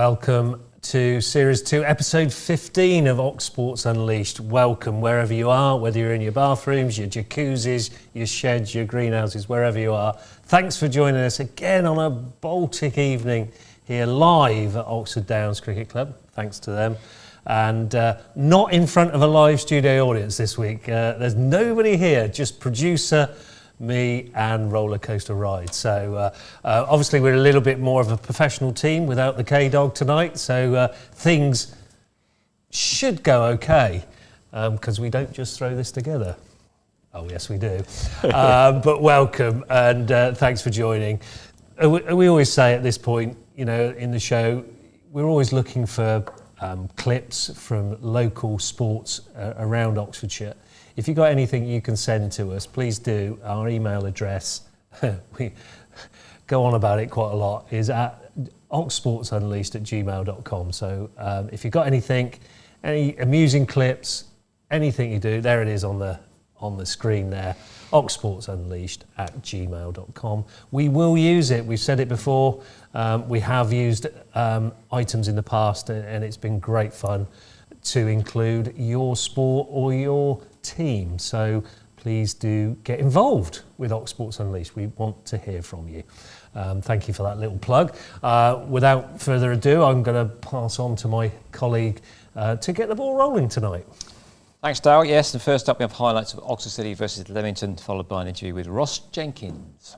Welcome to Series 2, Episode 15 of Ox Sports Unleashed. Welcome wherever you are, whether you're in your bathrooms, your jacuzzis, your sheds, your greenhouses, wherever you are. Thanks for joining us again on a Baltic evening here live at Oxford Downs Cricket Club. Thanks to them. And not in front of a live studio audience this week. There's nobody here, just producer, me and Roller Coaster Ride. So obviously we're a little bit more of a professional team without the KDog tonight, so things should go okay, because we don't just throw this together. Oh yes we do. But welcome and thanks for joining. We always say at this point, you know, in the show, we're always looking for clips from local sports around Oxfordshire. If you've got anything you can send to us, please do. Our email address, we go on about it quite a lot, is at oxsportsunleashed@gmail.com. So if you've got anything, any amusing clips, anything you do, there it is on the screen there, oxsportsunleashed@gmail.com. We will use it. We've said it before. We have used items in the past, and it's been great fun to include your sport or your team. So please do get involved with Ox Sports Unleashed. We want to hear from you. Thank you for that little plug. Without further ado, I'm going to pass on to my colleague to get the ball rolling tonight. Thanks, Darryl. Yes, and first up we have highlights of Oxford City versus Leamington, followed by an interview with Ross Jenkins.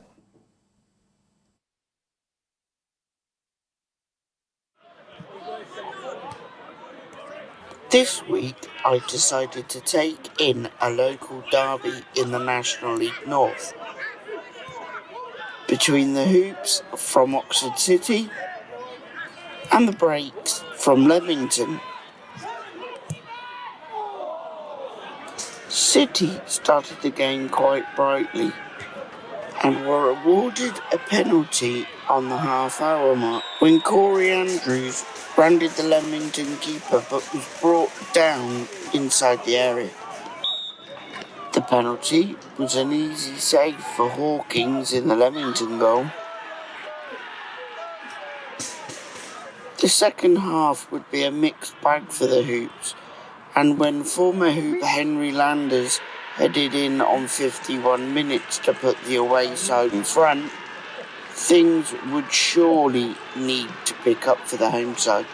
This week, I decided to take in a local derby in the National League North between the Hoops from Oxford City and the Breaks from Leamington. City started the game quite brightly and were awarded a penalty on the half-hour mark when Corey Andrews branded the Leamington keeper but was brought down inside the area. The penalty was an easy save for Hawkins in the Leamington goal. The second half would be a mixed bag for the Hoops, and when former Hoop Henry Landers headed in on 51 minutes to put the away side in front, things would surely need to pick up for the home side.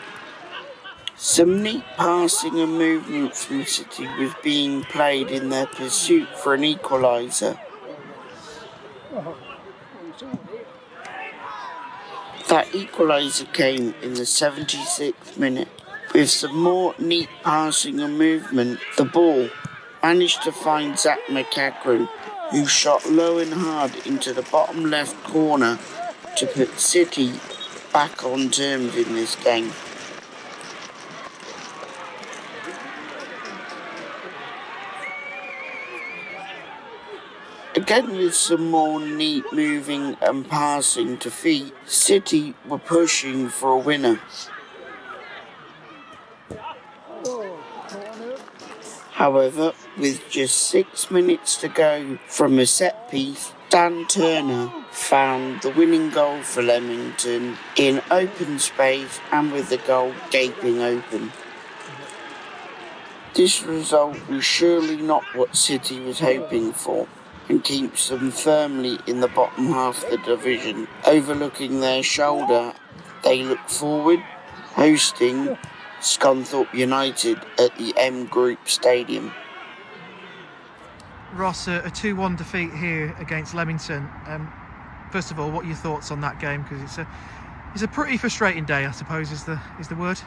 Some neat passing and movement from City was being played in their pursuit for an equaliser. That equaliser came in the 76th minute. With some more neat passing and movement, the ball managed to find Zach McCackran, who shot low and hard into the bottom left corner to put City back on terms in this game. Again with some more neat moving and passing to feet, City were pushing for a winner. However, with just 6 minutes to go from a set piece, Dan Turner found the winning goal for Leamington in open space and with the goal gaping open. This result was surely not what City was hoping for and keeps them firmly in the bottom half of the division. Overlooking their shoulder, they look forward, hosting Scunthorpe United at the M Group Stadium. Ross, a 2-1 defeat here against Leamington. First of all, what are your thoughts on that game? Because it's a pretty frustrating day, I suppose, is the word.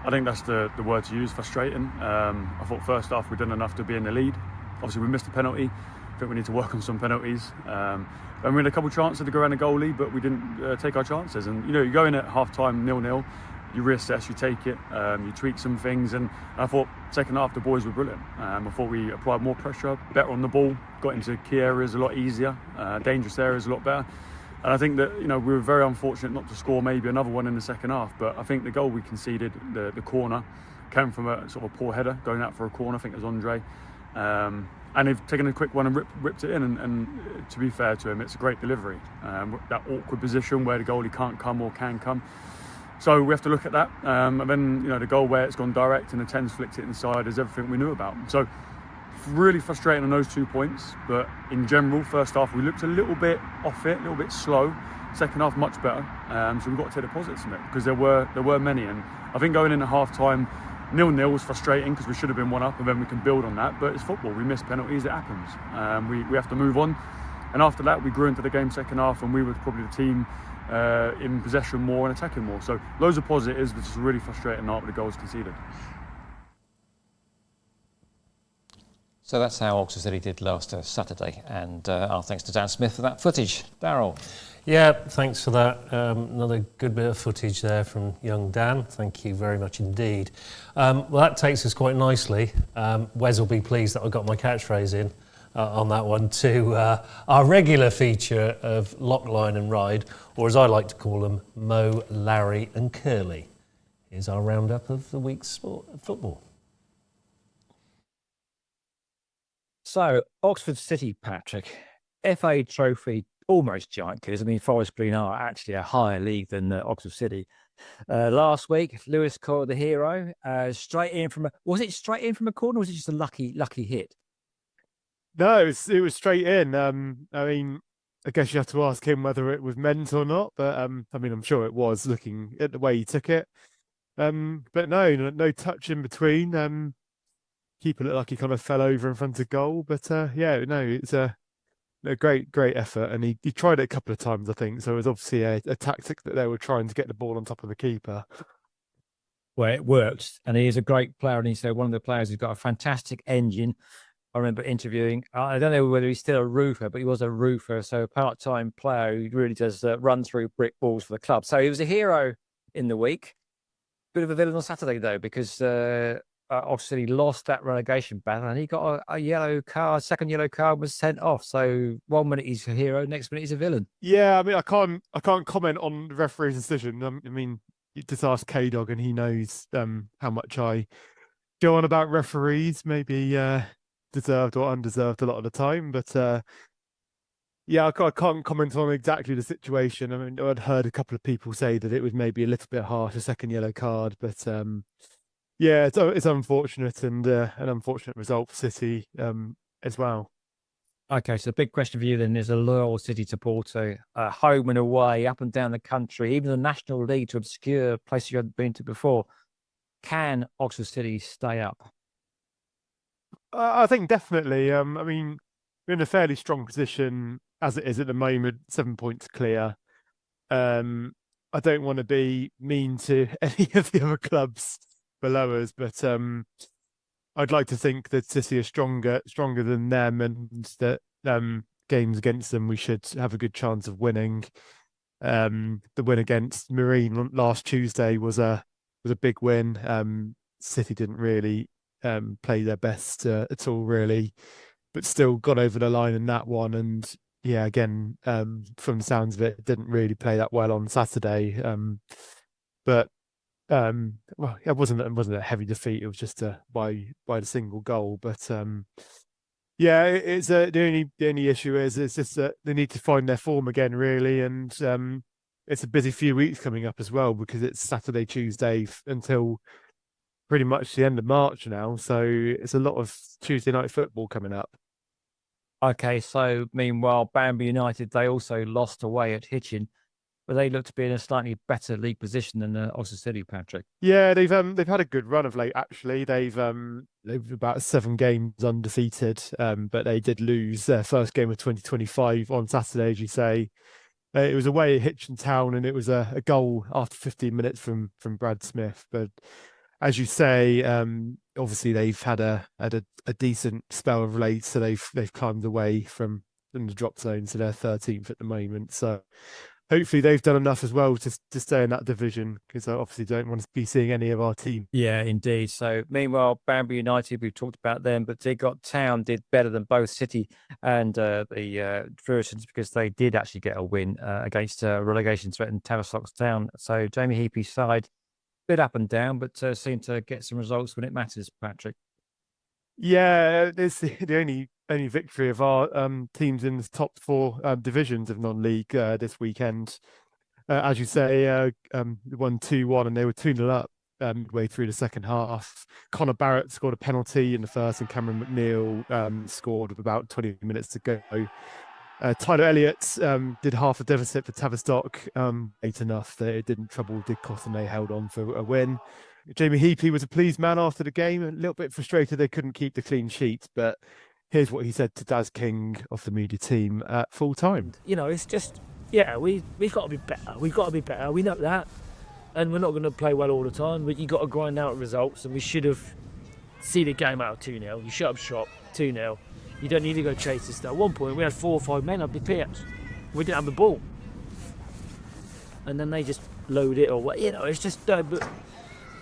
I think that's the word to use, frustrating. I thought first half we'd done enough to be in the lead. Obviously we missed a penalty. I think we need to work on some penalties. And we had a couple of chances to go around the goalie, but we didn't take our chances. And you know, you go in at half-time 0-0. You reassess, you take it, you tweak some things, and I thought second half the boys were brilliant. I thought we applied more pressure, better on the ball, got into key areas a lot easier, dangerous areas a lot better. And I think that, you know, we were very unfortunate not to score maybe another one in the second half, but I think the goal we conceded, the corner, came from a sort of a poor header going out for a corner. I think it was Andre. And they've taken a quick one and ripped it in, and to be fair to him, it's a great delivery. That awkward position where the goalie can't come or can come. So we have to look at that. And then, the goal where it's gone direct and the 10's flicked it inside is everything we knew about. So really frustrating on those 2 points. But in general, first half, we looked a little bit off it, a little bit slow. Second half, much better. So we've got to take the positives from it because there were many. And I think going into half-time, 0-0 was frustrating because we should have been 1 up and then we can build on that. But it's football. We miss penalties. It happens. We have to move on. And after that, we grew into the game second half and we were probably the team in possession more and attacking more. So loads of positives, but just really frustrating night with the goals conceded. So that's how Oxford City did last Saturday. And our thanks to Dan Smith for that footage. Darryl. Yeah, thanks for that. Another good bit of footage there from young Dan. Thank you very much indeed. Well, that takes us quite nicely. Wes will be pleased that I got my catchphrase in on that one to our regular feature of Lyon Ryde, or as I like to call them, Mo, Larry and Curly. Here's our roundup of the week's football. So, Oxford City, Patrick, FA Trophy, almost giant killers. I mean, Forest Green are actually a higher league than Oxford City. Last week, Lewis Cole, the hero, straight in from was it straight in from a corner or was it just a lucky hit? No, it was straight in. I mean, I guess you have to ask him whether it was meant or not, but I mean, I'm sure it was looking at the way he took it. But no touch in between. Keeper looked like he kind of fell over in front of goal, but it's a great effort, and he tried it a couple of times, I think. So it was obviously a tactic that they were trying to get the ball on top of the keeper. Well, it worked, and he is a great player, and he's one of the players who's got a fantastic engine. I remember interviewing, I don't know whether he's still a roofer, but he was a roofer, so a part-time player who really does run through brick walls for the club. So he was a hero in the week. Bit of a villain on Saturday, though, because obviously he lost that relegation battle and he got a yellow card, second yellow card was sent off. So 1 minute he's a hero, next minute he's a villain. Yeah, I mean, I can't comment on the referee's decision. I mean, you just ask KDog and he knows how much I go on about referees, maybe deserved or undeserved a lot of the time. But I can't comment on exactly the situation. I mean, I'd heard a couple of people say that it was maybe a little bit harsh, a second yellow card, but it's unfortunate and an unfortunate result for City as well. Okay, so the big question for you then is a loyal City supporter, home and away, up and down the country, even the National League to obscure places you haven't been to before. Can Oxford City stay up? I think definitely. I mean, we're in a fairly strong position as it is at the moment, 7 points clear. I don't want to be mean to any of the other clubs below us, but I'd like to think that City are stronger than them, and that games against them we should have a good chance of winning. The win against Marine last Tuesday was a big win. City didn't really play their best at all, really, but still got over the line in that one. And yeah, again, from the sounds of it, didn't really play that well on Saturday. But it wasn't a heavy defeat. It was just by the single goal. But it's the only issue is it's just that they need to find their form again, really. And it's a busy few weeks coming up as well, because it's Saturday, Tuesday until pretty much the end of March now. So it's a lot of Tuesday night football coming up. Okay, so meanwhile, Banbury United, they also lost away at Hitchin, but they look to be in a slightly better league position than Oxford City, Patrick. Yeah, they've had a good run of late. Actually, they've about 7 games undefeated, but they did lose their first game of 2025 on Saturday, as you say. It was away at Hitchin Town, and it was a goal after 15 minutes from Brad Smith. But as you say, obviously they've had a decent spell of late, so they've climbed away from the drop zone, so they're 13th at the moment. So hopefully they've done enough as well to stay in that division, because I obviously don't want to be seeing any of our team. Yeah, indeed. So meanwhile, Banbury United, we've talked about them, but Town did better than both City and the Fursons, because they did actually get a win against relegation-threatened Tavistock Town. So Jamie Heapy's side, bit up and down, but seem to get some results when it matters, Patrick. Yeah, it's the only victory of our teams in the top 4 divisions of non-league this weekend. as you say, won 2-1, and they were 2-0 up midway through the second half. Connor Barrett scored a penalty in the first, and Cameron McNeil scored with about 20 minutes to go. Tyler Elliott did half a deficit for Tavistock, late enough that it didn't trouble Didcot, and they held on for a win. Jamie Heapley was a pleased man after the game, a little bit frustrated they couldn't keep the clean sheet, but here's what he said to Daz King of the media team at full time. It's just, we've got to be better. We've got to be better. We know that. And we're not going to play well all the time, but you've got to grind out results, and we should have seen the game out 2-0. You shut up shop, 2-0. You don't need to go chase this stuff. At one point, we had 4 or 5 men up the pitch. We didn't have the ball. And then they just load it, or what, it's just, but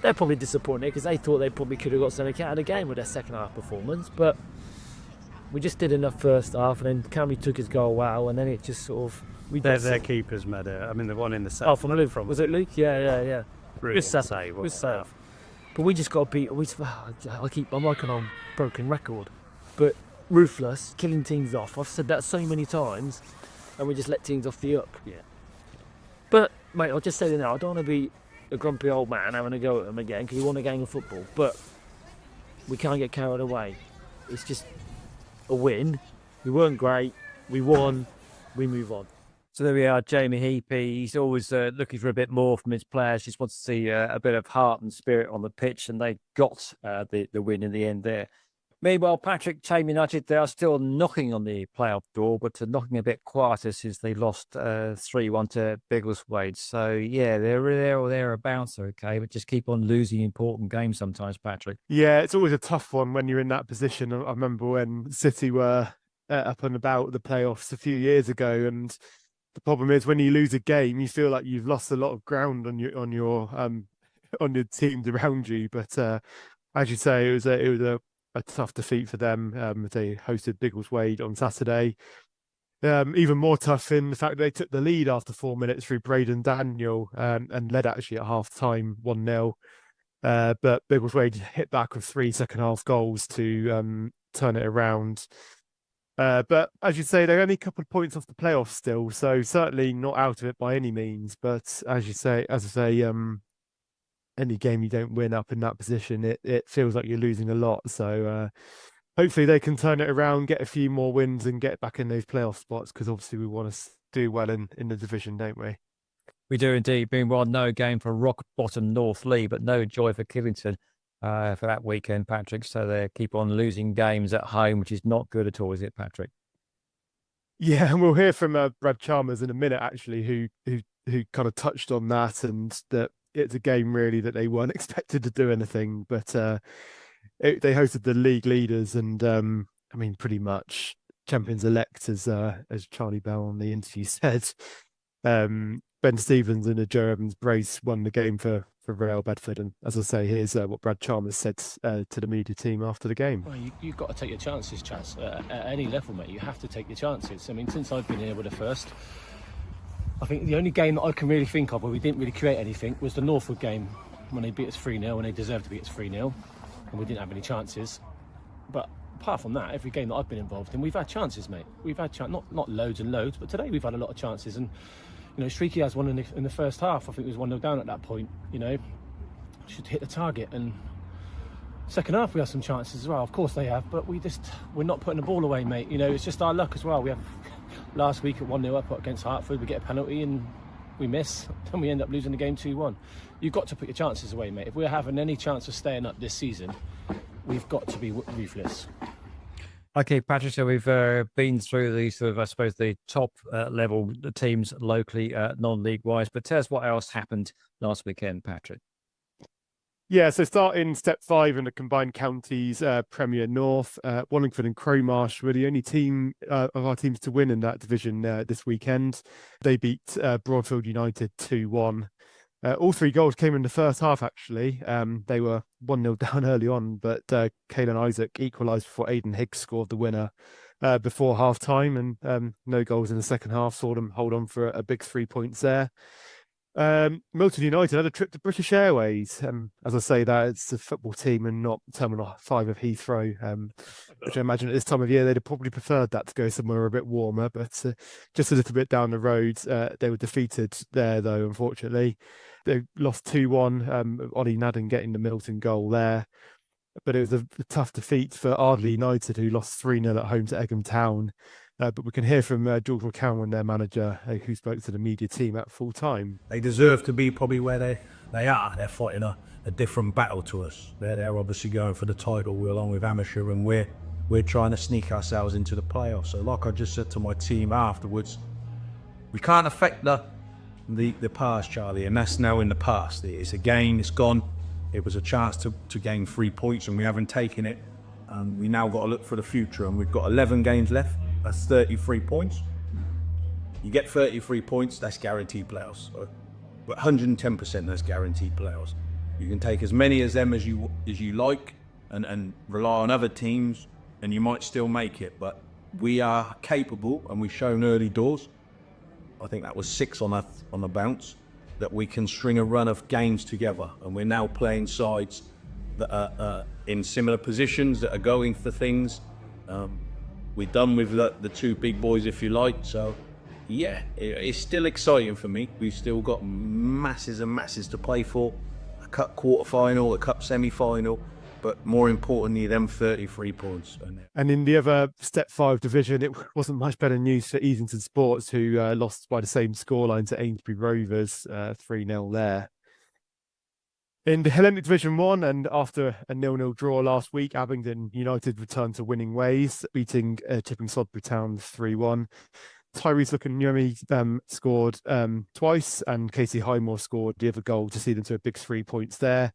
they're probably disappointed because they thought they probably could have got something out of the game with their second half performance, but we just did enough first half, and then Cammy took his goal well, and then it just sort of... Their keepers made it. I mean, the one in the second. Oh, from Luke. Was it Luke? Yeah. Really good save. Good save. But we just got to beat... I'm like on broken record. But ruthless, killing teams off. I've said that so many times, and we just let teams off the hook. Yeah. But, mate, I'll just say that now. I don't want to be a grumpy old man having a go at them again, because you want a game of football. But we can't get carried away. It's just a win. We weren't great. We won. We move on. So there we are, Jamie Heapy. He's always looking for a bit more from his players. Just wants to see a bit of heart and spirit on the pitch, and they got the win in the end there. Meanwhile, Patrick, Tame United, they are still knocking on the playoff door, but knocking a bit quieter since they lost 3-1 to Biggleswade. So, yeah, they're there or thereabouts, okay, but just keep on losing important games sometimes, Patrick. Yeah, it's always a tough one when you're in that position. I remember when City were up and about the playoffs a few years ago, and the problem is when you lose a game, you feel like you've lost a lot of ground on your teams around you. But as you say, it was a tough defeat for them. They hosted Biggleswade on Saturday. Even more tough in the fact that they took the lead after 4 minutes through Braden Daniel and led actually at half time 1-0. But Biggleswade hit back with 3 second half goals to turn it around. But as you say, they're only a couple of points off the playoffs still, so certainly not out of it by any means. But as I say, any game you don't win up in that position, it feels like you're losing a lot. So hopefully they can turn it around, get a few more wins, and get back in those playoff spots, because obviously we want to do well in the division, don't we? We do indeed. Meanwhile, no game for Rock Bottom North Lee, but no joy for Killington for that weekend, Patrick. So they keep on losing games at home, which is not good at all, is it, Patrick? Yeah, and we'll hear from Brad Chalmers in a minute, actually, who kind of touched on that, and that it's a game really that they weren't expected to do anything, but they hosted the league leaders, and I mean, pretty much champions elect, as Charlie Bell on the interview said. Ben Stevens and the Joe Evans brace won the game for Real Bedford, and as I say, here's what Brad Chalmers said to the media team after the game. Well, you've got to take your chances, Chaz. At any level, mate, you have to take your chances. I mean, since I've been here with the first, I think the only game that I can really think of where we didn't really create anything was the Northwood game, when they beat us 3-0, and they deserved to beat us 3-0, and we didn't have any chances. But apart from that, every game that I've been involved in, we've had chances, mate. We've had not loads and loads, but today we've had a lot of chances. And Streaky has one in the first half. I think it was 1-0 down at that point. Should hit the target. And second half we have some chances as well. Of course they have, but we're not putting the ball away, mate. It's just our luck as well. We have last week at 1-0 up against Hertford, we get a penalty and we miss, and we end up losing the game 2-1. You've got to put your chances away, mate. If we're having any chance of staying up this season, we've got to be ruthless. Okay, Patrick, so we've been through the sort of, I suppose, the top level teams locally, non-league wise, but tell us what else happened last weekend, Patrick. Yeah, so starting step 5 in the combined counties Premier North, Wallingford and Crowmarsh were the only team of our teams to win in that division this weekend. They beat Broadfield United 2-1. All 3 goals came in the first half, actually. They were 1-0 down early on, but Caelan Isaac equalised before Aidan Higgs scored the winner before half-time, and no goals in the second half saw them hold on for a big 3 points there. Milton United had a trip to British Airways. As I say that, it's a football team and not Terminal 5 of Heathrow, which I imagine at this time of year they'd have probably preferred that to go somewhere a bit warmer, but just a little bit down the road. They were defeated there, though, unfortunately. They lost 2-1, Ollie Nadden getting the Milton goal there. But it was a tough defeat for Ardley United, who lost 3-0 at home to Egham Town. But we can hear from George McCowan, their manager, who spoke to the media team at full time. They deserve to be probably where they are. They're fighting a different battle to us. They're obviously going for the title along with Amershire, and we're trying to sneak ourselves into the playoffs. So like I just said to my team afterwards, we can't affect the past, Charlie, and that's now in the past. It's a game, it's gone. It was a chance to gain 3 points and we haven't taken it. We now got to look for the future, and we've got 11 games left. That's 33 points. You get 33 points, that's guaranteed playoffs. But 110% that's guaranteed playoffs. You can take as many of them as you like and rely on other teams, and you might still make it. But we are capable, and we've shown early doors. I think that was 6 on the bounce, that we can string a run of games together, and we're now playing sides that are in similar positions, that are going for things. We're done with the 2 big boys, if you like. So yeah, it's still exciting for me. We've still got masses and masses to play for. A cup quarter-final, a cup semi-final, but more importantly, them 33 points. And in the other Step 5 division, it wasn't much better news for Easington Sports, who lost by the same scoreline to Amesbury Rovers, 3-0 there. In the Hellenic Division 1, and after a 0-0 draw last week, Abingdon United returned to winning ways, beating Chipping Sodbury Town 3-1. Tyrese Lukanyomi scored twice, and Casey Highmore scored the other goal to see them to a big 3 points there.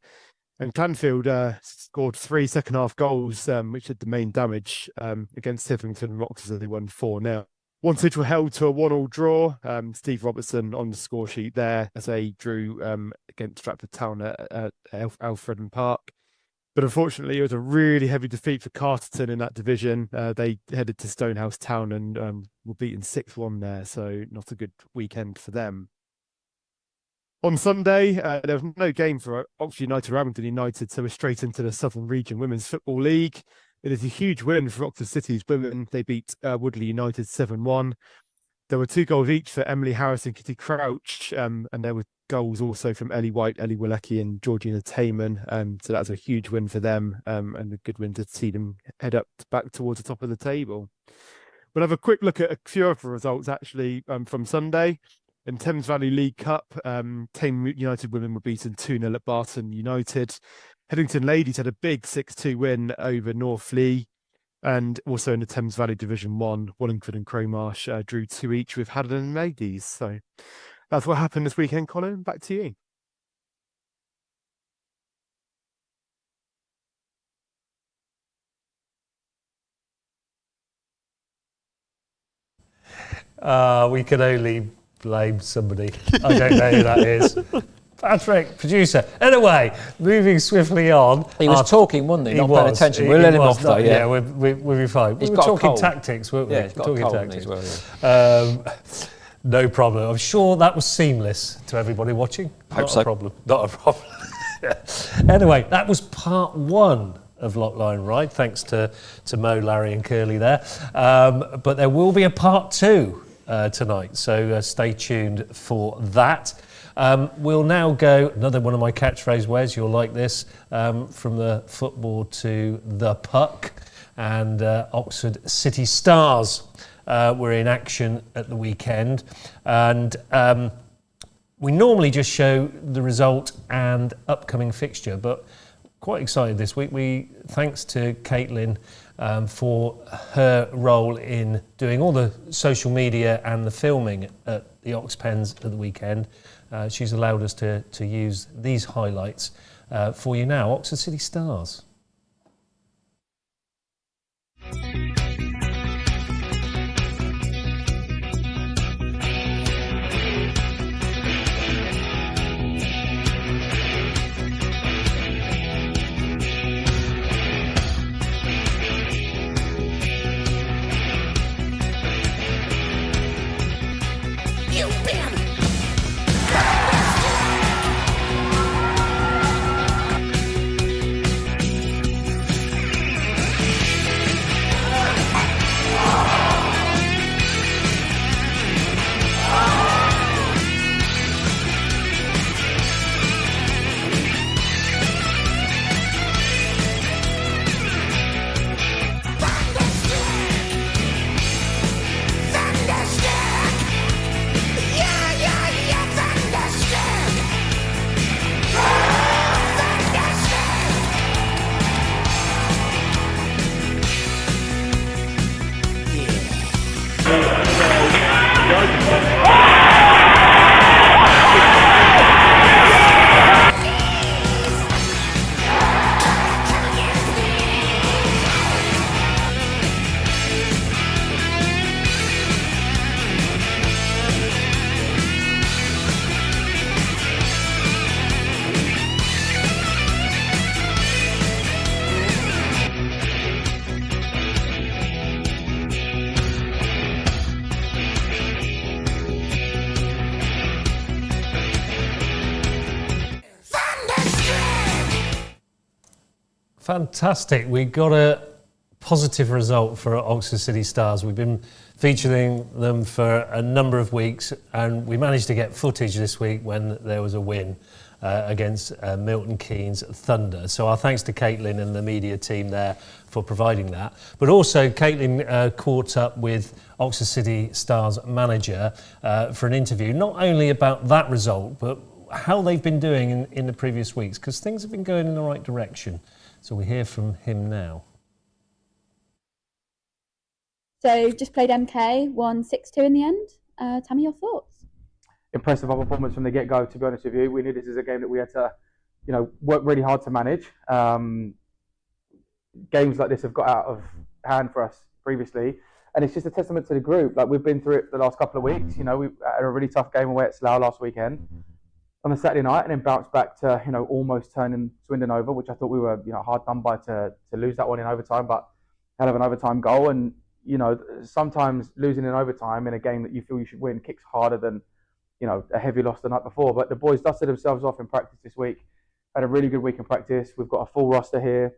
And Clanfield scored 3 second-half goals, which did the main damage against Tiffington and Roxas, as they won 4-0. Wantage were held to a 1-1 draw. Steve Robertson on the score sheet there as they drew against Stratford Town at Alfredden Park. But unfortunately, it was a really heavy defeat for Carterton in that division. They headed to Stonehouse Town and were beaten 6-1 there, so not a good weekend for them. On Sunday, there was no game for Oxford United or Abingdon United, so we're straight into the Southern Region Women's Football League. It is a huge win for Oxford City's women. They beat Woodley United 7-1. There were 2 goals each for Emily Harris and Kitty Crouch, and there were goals also from Ellie White, Ellie Walecki and Georgina Tayman. So that's a huge win for them, and a good win to see them head up back towards the top of the table. We'll have a quick look at a few other results actually from Sunday. In Thames Valley League Cup, Tame United women were beaten 2-0 at Barton United. Headington Ladies had a big 6-2 win over North Lee. And also in the Thames Valley Division 1, Wallingford and Crowmarsh drew 2 each with Haddon Ladies. So that's what happened this weekend, Colin. Back to you. We can only blame somebody. I don't know who that is. Patrick, producer. Anyway, moving swiftly on. He was talking, wasn't he? Not paying attention. We'll let him off, though. Yeah, we'll be fine. We were talking tactics, weren't we? Yeah, he's got a cold as well. No problem. I'm sure that was seamless to everybody watching. Not a problem. Not a problem. Anyway, that was part 1 of Lyon Ryde. Thanks to Mo, Larry and Curly there. But there will be a part 2 tonight, so stay tuned for that. We'll now go, another one of my catchphrase ways, you'll like this, from the football to the puck, and Oxford City Stars were in action at the weekend, and we normally just show the result and upcoming fixture, but quite excited this week. Thanks to Caitlin for her role in doing all the social media and the filming at the Ox Pens at the weekend. She's allowed us to use these highlights for you now. Oxford City Stars. You win! Fantastic. We got a positive result for Oxford City Stars. We've been featuring them for a number of weeks, and we managed to get footage this week when there was a win against Milton Keynes Thunder. So our thanks to Caitlin and the media team there for providing that. But also Caitlin caught up with Oxford City Stars manager for an interview, not only about that result, but how they've been doing in the previous weeks, because things have been going in the right direction. So we hear from him now. So just played MK, won 6-2 in the end. Tell me your thoughts. Impressive performance from the get-go, to be honest with you. We knew this is a game that we had to, work really hard to manage. Games like this have got out of hand for us previously, and it's just a testament to the group. Like, we've been through it the last couple of weeks. We had a really tough game away at Slough last weekend on a Saturday night, and then bounced back to, almost turning Swindon over, which I thought we were, hard done by to lose that one in overtime, but hell of an overtime goal. And, sometimes losing in overtime in a game that you feel you should win kicks harder than, a heavy loss the night before. But the boys dusted themselves off in practice this week, had a really good week in practice. We've got a full roster here.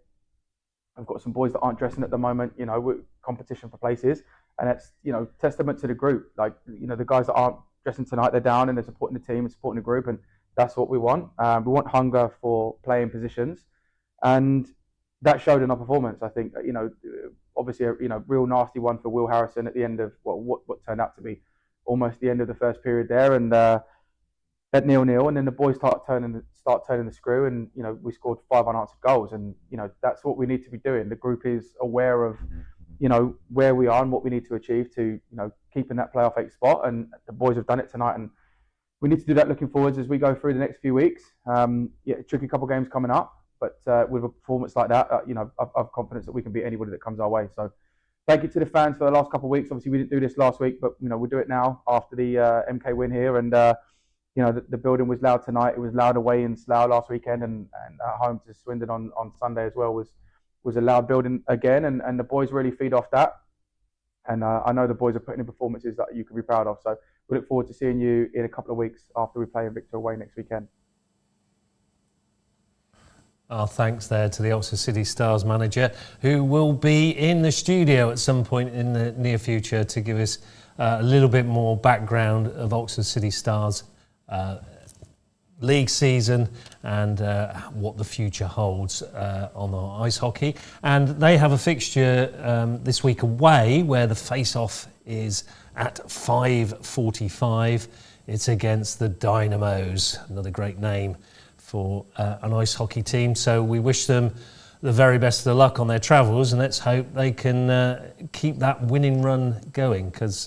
I've got some boys that aren't dressing at the moment, we're competition for places. And it's, testament to the group. Like, the guys that aren't dressing tonight, they're down and they're supporting the team and supporting the group. And that's what we want. We want hunger for playing positions. And that showed in our performance. I think, obviously, a real nasty one for Will Harrison at the end of what turned out to be almost the end of the first period there, and at 0-0, and then the boys start turning the screw, and we scored 5 unanswered goals, and that's what we need to be doing. The group is aware of where we are and what we need to achieve to keep in that playoff 8 spot, and the boys have done it tonight, and we need to do that looking forwards as we go through the next few weeks. Tricky couple games coming up. But with a performance like that, I've confidence that we can beat anybody that comes our way. So thank you to the fans for the last couple of weeks. Obviously, we didn't do this last week, but we'll do it now after the MK win here. And the building was loud tonight. It was loud away in Slough last weekend, and at home to Swindon on Sunday as well was a loud building again. And the boys really feed off that. And I know the boys are putting in performances that you can be proud of. So we look forward to seeing you in a couple of weeks after we play in Victor away next weekend. Our thanks there to the Oxford City Stars manager, who will be in the studio at some point in the near future to give us a little bit more background of Oxford City Stars league season and what the future holds on our ice hockey. And they have a fixture this week away where the face-off is at 5:45. It's against the Dynamos, another great name for an ice hockey team. So we wish them the very best of luck on their travels, and let's hope they can keep that winning run going, because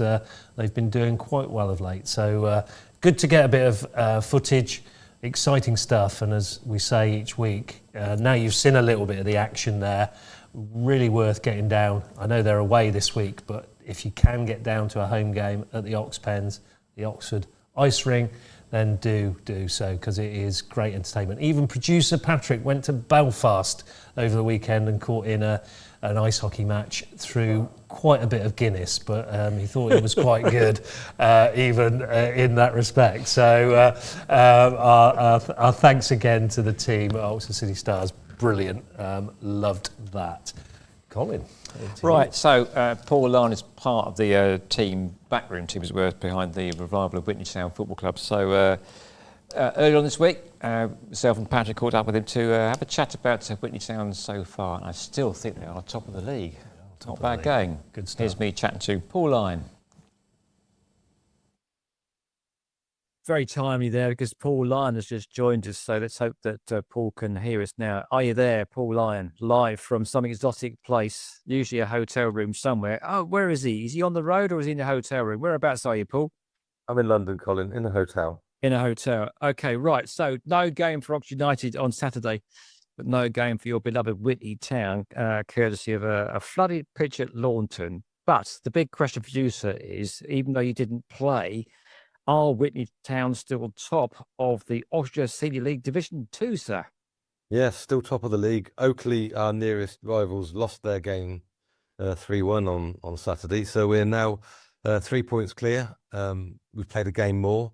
they've been doing quite well of late. So good to get a bit of footage, exciting stuff, and as we say each week, now you've seen a little bit of the action there, really worth getting down. I know they're away this week, but if you can get down to a home game at the Ox Pens, the Oxford Ice Ring, then do so, because it is great entertainment. Even producer Patrick went to Belfast over the weekend and caught in an ice hockey match through quite a bit of Guinness, but he thought it was quite good, even in that respect. So our thanks again to the team at Oxford City Stars. Brilliant. Loved that. Colin. Right, so Paul Lyon is part of the backroom team as well, behind the revival of Whitney Town Football Club. So earlier on this week, myself and Patrick caught up with him to have a chat about Whitney Town so far, and I still think they are top of the league. Not bad going. Good stuff. Here's me chatting to Paul Lyon. Very timely there, because Paul Lyon has just joined us, so let's hope that Paul can hear us now. Are you there, Paul Lyon, live from some exotic place, usually a hotel room somewhere? Oh, where is he? Is he on the road or is he in the hotel room? Whereabouts are you, Paul? I'm in London, Colin, in a hotel. In a hotel. Okay, right. So no game for Oxford United on Saturday, but no game for your beloved Whitney Town, courtesy of a flooded pitch at Launton. But the big question for you, sir, is even though you didn't play, are Whitney Town still top of the Oxfordshire Senior League Division 2, sir? Yes, still top of the league. Oakley, our nearest rivals, lost their game 3-1 on Saturday. So we're now 3 points clear. We've played a game more.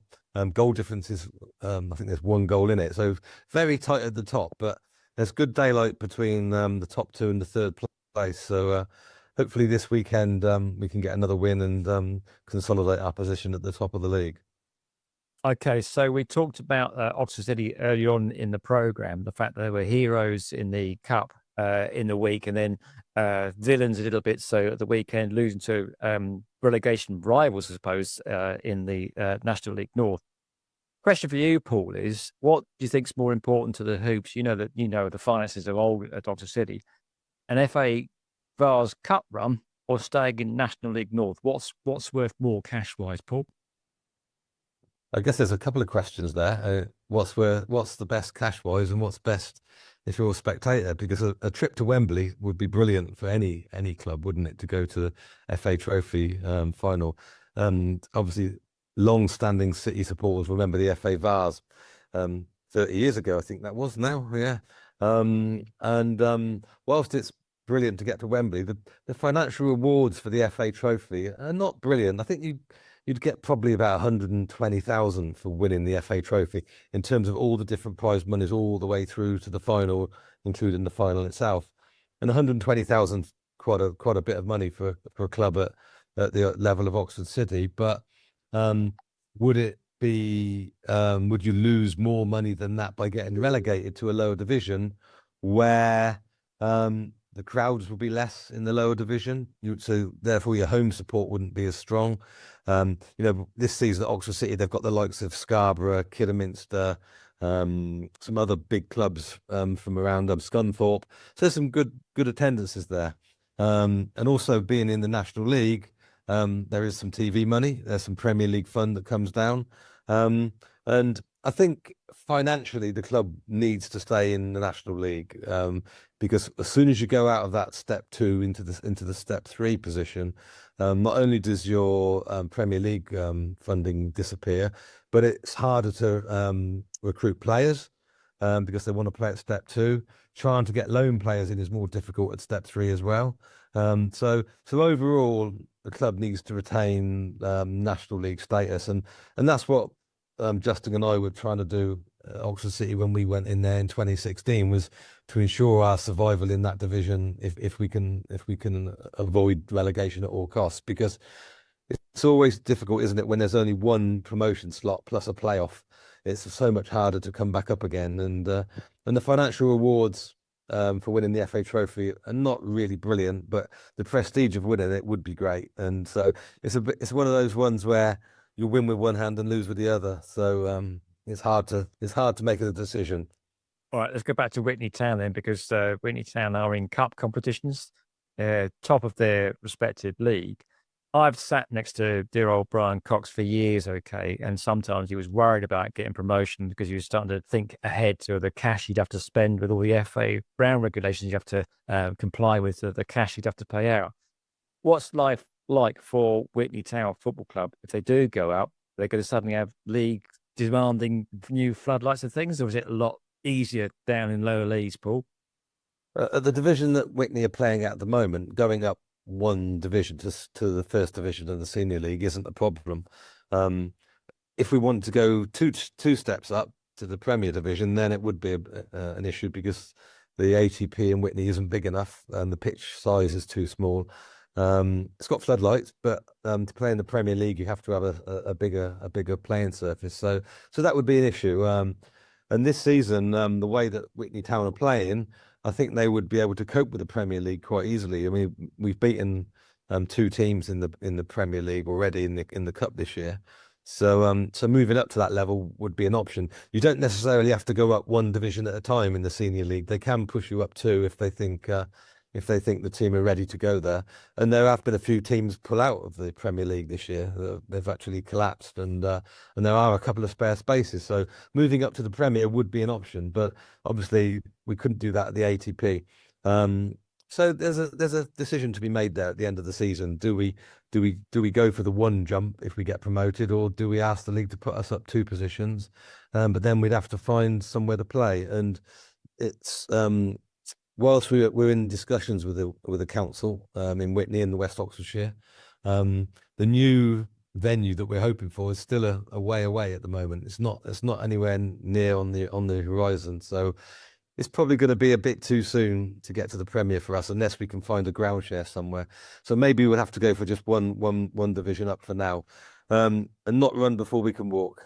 Goal difference is, I think there's 1 goal in it. So very tight at the top. But there's good daylight between the top two and the third place. So hopefully this weekend we can get another win and consolidate our position at the top of the league. Okay, so we talked about Oxford City early on in the programme, the fact that they were heroes in the Cup in the week, and then villains a little bit. So at the weekend, losing to relegation rivals, I suppose, in the National League North. Question for you, Paul, is what do you think is more important to the Hoops? You know the finances are all at Oxford City, an FA Vars Cup run or staying in National League North. What's worth more cash-wise, Paul? I guess there's a couple of questions there. What's the best cash-wise, and what's best if you're a spectator? Because a trip to Wembley would be brilliant for any club, wouldn't it, to go to the FA Trophy final? Obviously, long-standing City supporters remember the FA Vars 30 years ago, I think that was now, yeah. Whilst it's brilliant to get to Wembley, the financial rewards for the FA Trophy are not brilliant. I think you'd get probably about 120,000 for winning the FA Trophy in terms of all the different prize monies all the way through to the final, including the final itself. And 120,000, quite a bit of money for a club at the level of Oxford City. But would you lose more money than that by getting relegated to a lower division where the crowds will be less in the lower division? So therefore your home support wouldn't be as strong. This season at Oxford City, they've got the likes of Scarborough, Kidderminster, some other big clubs from around Scunthorpe. So there's some good attendances there. And also being in the National League, there is some TV money. There's some Premier League fund that comes down. And I think financially the club needs to stay in the National League because as soon as you go out of that step 2 into the step 3 position, not only does your Premier League funding disappear, but it's harder to recruit players because they want to play at step 2. Trying to get loan players in is more difficult at step 3 as well. So overall, the club needs to retain National League status, and that's what Justin and I were trying to do at Oxford City when we went in there in 2016, was to ensure our survival in that division if we can avoid relegation at all costs, because it's always difficult, isn't it, when there's only one promotion slot plus a playoff. It's so much harder to come back up again, and the financial rewards for winning the FA Trophy are not really brilliant, but the prestige of winning it would be great. And so it's one of those ones where you win with one hand and lose with the other. So it's hard to make a decision. All right, let's go back to Whitney Town then, because Whitney Town are in cup competitions, top of their respective league. I've sat next to dear old Brian Cox for years, okay, and sometimes he was worried about getting promotion because he was starting to think ahead to the cash he'd have to spend with all the FA Brown regulations you have to comply with, the cash you'd have to pay out. What's life like for Whitney Town Football Club if they do go out? They're going to suddenly have league demanding new floodlights and things, or is it a lot easier down in lower leagues, Paul? The division that Whitney are playing at the moment, going up one division to the first division of the senior league isn't a problem. If we want to go two steps up to the Premier Division, then it would be an issue because the ATP in Whitney isn't big enough and the pitch size is too small. It's got floodlights, but to play in the Premier League, you have to have a bigger playing surface. So that would be an issue. And this season, the way that Whitney Town are playing, I think they would be able to cope with the Premier League quite easily. I mean, we've beaten 2 teams in the Premier League already in the cup this year. So moving up to that level would be an option. You don't necessarily have to go up one division at a time in the senior league. They can push you up 2 if they think the team are ready to go there. And there have been a few teams pull out of the Premier League this year. They've actually collapsed, and there are a couple of spare spaces. So moving up to the Premier would be an option, but obviously we couldn't do that at the ATP. So there's a decision to be made there at the end of the season. Do we go for the one jump if we get promoted, or do we ask the league to put us up 2 positions? But then we'd have to find somewhere to play, and it's whilst we're in discussions with the council in Whitney in the West Oxfordshire, the new venue that we're hoping for is still a way away at the moment. It's not anywhere near on the horizon. So it's probably going to be a bit too soon to get to the Premier for us unless we can find a ground share somewhere. So maybe we'll have to go for just one division up for now, and not run before we can walk.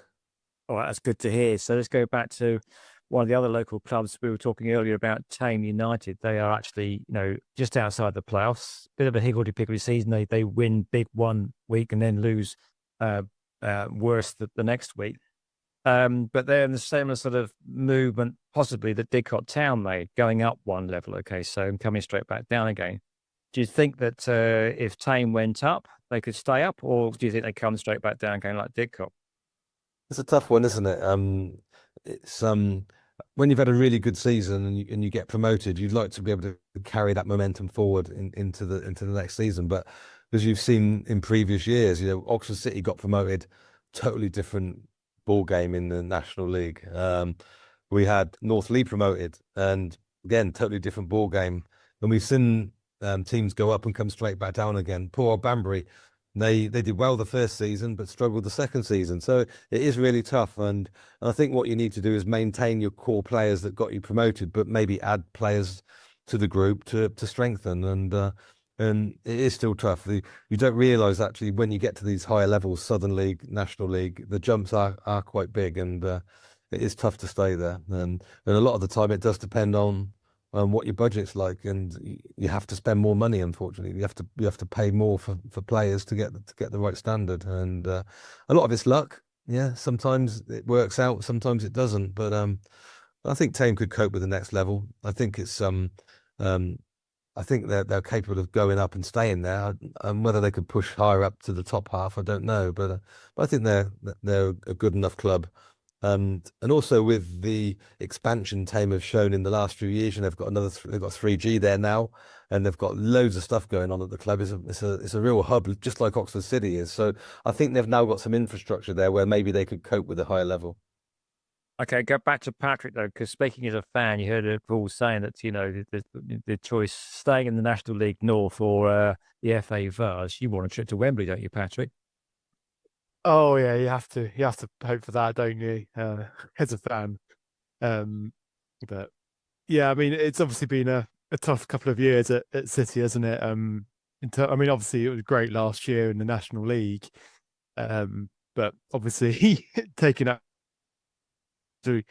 All right, that's good to hear. So let's go back to one of the other local clubs. We were talking earlier about Tame United. They are actually, just outside the playoffs. Bit of a higgledy-piggledy season. They win big one week and then lose worse the next week. But they're in the similar sort of movement, possibly, that Didcot Town made, going up one level. Okay, so coming straight back down again. Do you think that if Tame went up, they could stay up, or do you think they come straight back down again like Didcot? It's a tough one, isn't it? It's when you've had a really good season and you get promoted, you'd like to be able to carry that momentum forward into the next season. But as you've seen in previous years, Oxford City got promoted, totally different ball game in the National League. We had North Lee promoted, and again, totally different ball game. And we've seen teams go up and come straight back down again. Poor old Banbury. They did well the first season, but struggled the second season. So it is really tough. And I think what you need to do is maintain your core players that got you promoted, but maybe add players to the group to strengthen. And it is still tough. You don't realise actually when you get to these higher levels, Southern League, National League, the jumps are quite big, and it is tough to stay there. And a lot of the time it does depend on what your budget's like, and you have to spend more money. Unfortunately, you have to pay more for players to get the right standard, and a lot of it's luck. Yeah, sometimes it works out, sometimes it doesn't. But I think Tame could cope with the next level. I think it's I think they're capable of going up and staying there. And whether they could push higher up to the top half, I don't know. But I think they're a good enough club. And also with the expansion Tame have shown in the last few years, they've got they've got 3G there now, and they've got loads of stuff going on at the club. It's a real hub, just like Oxford City is. So I think they've now got some infrastructure there where maybe they could cope with a higher level. Okay, go back to Patrick though, because speaking as a fan, you heard Paul saying that the choice staying in the National League North or the FA Vase. You want a trip to Wembley, don't you, Patrick? Oh yeah, you have to hope for that, don't you? As a fan, but yeah, I mean, it's obviously been a tough couple of years at City, hasn't it? I mean, obviously it was great last year in the National League, but obviously taking up to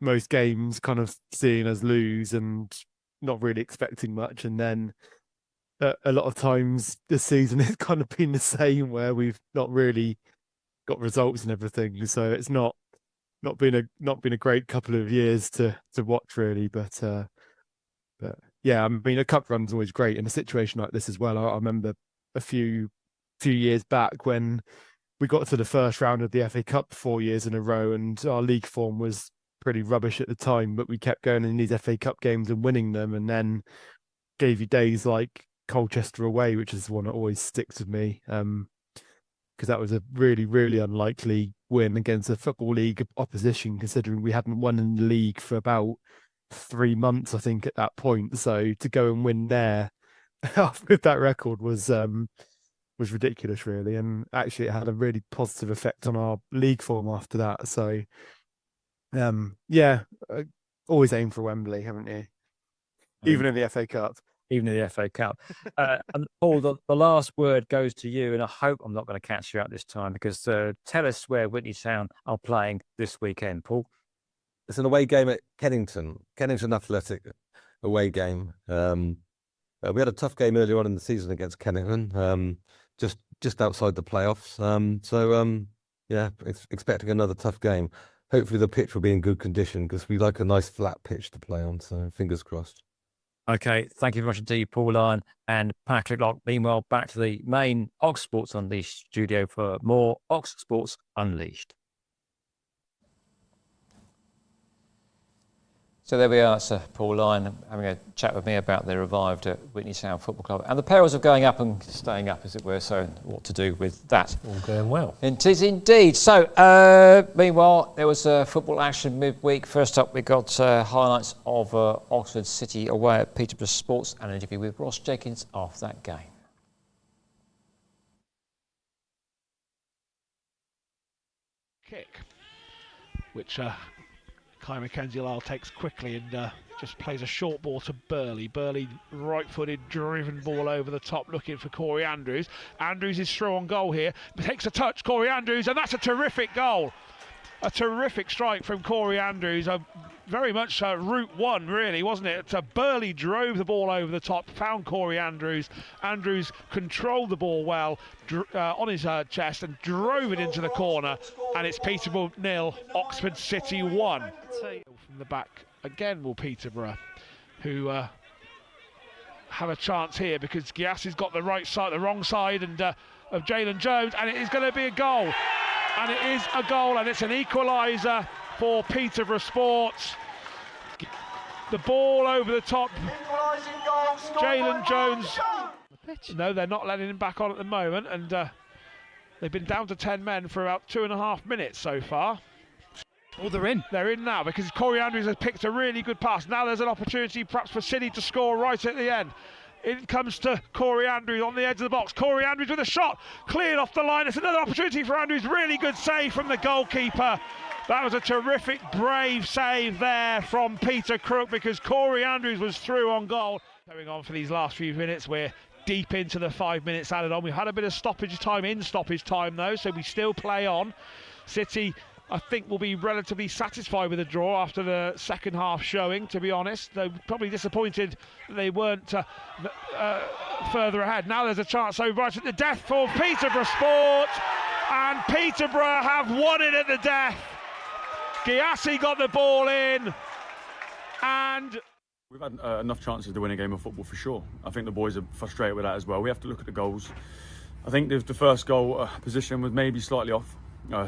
most games, kind of seeing us lose and not really expecting much, and then a lot of times this season it's kind of been the same, where we've not really got results and everything. So it's not been a great couple of years to watch really, but yeah, I mean, a cup run's always great in a situation like this as well. I remember a few years back when we got to the first round of the FA Cup 4 years in a row, and our league form was pretty rubbish at the time, but we kept going in these FA Cup games and winning them, and then gave you days like Colchester away, which is the one that always sticks with me, because that was a really, really unlikely win against a Football League opposition, considering we hadn't won in the league for about 3 months, I think, at that point. So to go and win there with that record was ridiculous, really. And actually, it had a really positive effect on our league form after that. So, yeah, always aim for Wembley, haven't you? Even in the FA Cup. Even in the FA Cup. And Paul, the last word goes to you, and I hope I'm not going to catch you out this time, because tell us where Whitney Town are playing this weekend, Paul. It's an away game at Kennington Athletic away game. We had a tough game earlier on in the season against Kennington, just outside the playoffs. Yeah, expecting another tough game. Hopefully the pitch will be in good condition, because we like a nice flat pitch to play on. So fingers crossed. Okay, thank you very much indeed, Paul Lyon and Patrick Locke. Meanwhile, back to the main Ox Sports Unleashed studio for more Ox Sports Unleashed. So there we are, Sir Paul Lyon having a chat with me about the revived Whitney Town Football Club and the perils of going up and staying up, as it were, so what to do with that. All going well. It is indeed. So, meanwhile, there was football action midweek. First up, we got highlights of Oxford City away at Peterborough Sports and an interview with Ross Jenkins after that game. Kick, which Kai Mackenzie-Lyle takes quickly and just plays a short ball to Burley. Burley, right-footed, driven ball over the top, looking for Corey Andrews. Andrews is through on goal here. Takes a touch, Corey Andrews, and that's a terrific goal. A terrific strike from Corey Andrews. Very much route one, really, wasn't it? Burley drove the ball over the top, found Corey Andrews. Andrews controlled the ball well on his chest and drove it into the corner. And it's Peterborough 0, Oxford City 1. From the back again will Peterborough, who have a chance here because Giassi's got the right side, the wrong side, and of Jalen Jones, and it is going to be a goal. And it is a goal, and it's an equaliser for Peterborough Sports. The ball over the top. Jalen Jones. No, they're not letting him back on at the moment, and they've been down to 10 men for about 2.5 minutes so far. Oh, they're in. They're in now because Corey Andrews has picked a really good pass. Now there's an opportunity perhaps for City to score right at the end. It comes to Corey Andrews on the edge of the box. Corey Andrews with a shot, cleared off the line. It's another opportunity for Andrews. Really good save from the goalkeeper. That was a terrific, brave save there from Peter Crook because Corey Andrews was through on goal. Going on for these last few minutes, we're deep into the 5 minutes added on. We've had a bit of stoppage time though, so we still play on. City, I think, will be relatively satisfied with the draw after the second half showing, to be honest. They're probably disappointed that they weren't further ahead. Now there's a chance, so right at the death for Peterborough Sport, and Peterborough have won it at the death. Giassi got the ball in, and we've had enough chances to win a game of football for sure. I think the boys are frustrated with that as well. We have to look at the goals. I think the first goal position was maybe slightly off.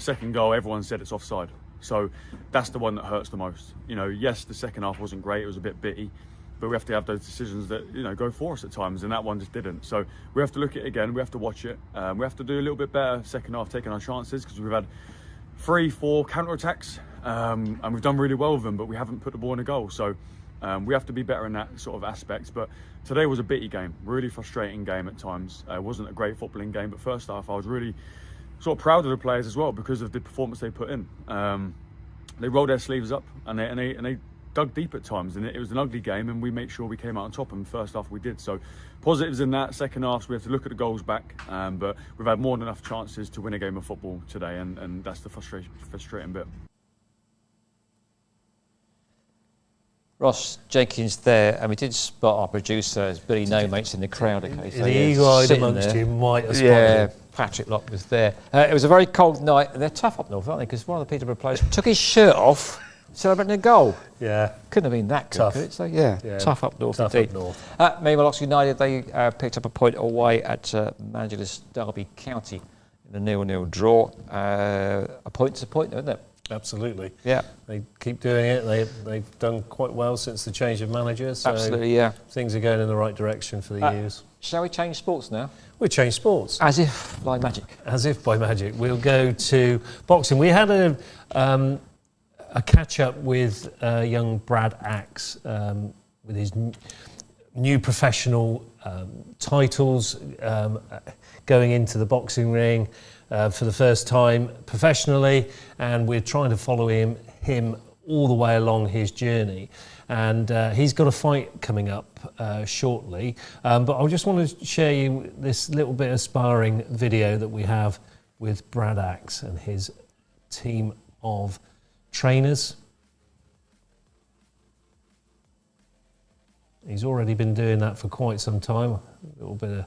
Second goal, everyone said it's offside. So that's the one that hurts the most. You know, yes, the second half wasn't great. It was a bit bitty. But we have to have those decisions that, you know, go for us at times. And that one just didn't. So we have to look at it again. We have to watch it. We have to do a little bit better second half, taking our chances. Because we've had 3-4 counter-attacks. And we've done really well with them. But we haven't put the ball in a goal. So we have to be better in that sort of aspect. But today was a bitty game. Really frustrating game at times. It wasn't a great footballing game. But first half, I was really sort of proud of the players as well because of the performance they put in. They rolled their sleeves up and they dug deep at times, and it was an ugly game, and we made sure we came out on top, and first half we did. So positives in that. Second half we have to look at the goals back, but we've had more than enough chances to win a game of football today, and that's the frustrating bit. Ross Jenkins there, and we did spot our producer as Billy No Mates in the crowd occasionally. The eagle-eyed amongst you might have spotted him. Patrick Lock was there. It was a very cold night, and they're tough up north, aren't they? Because one of the Peterborough players took his shirt off celebrating a goal. Yeah. Couldn't have been that good, Tough. could it? So, yeah, tough up north tough indeed. Up north. Meanwhile, Oxford United, they picked up a point away at Mangelus Derby County in a 0-0 draw. A point's a point, isn't it? Absolutely. Yeah. They keep doing it. They've done quite well since the change of manager. So absolutely, yeah. Things are going in the right direction for the youths. Shall we change sports now? We'll change sports. As if by magic. As if by magic. We'll go to boxing. We had a catch-up with young Brad Axe with his new professional titles, going into the boxing ring for the first time professionally, and we're trying to follow him all the way along his journey. And he's got a fight coming up shortly. But I just want to share you this little bit of sparring video that we have with Brad Axe and his team of trainers. He's already been doing that for quite some time. A little bit of.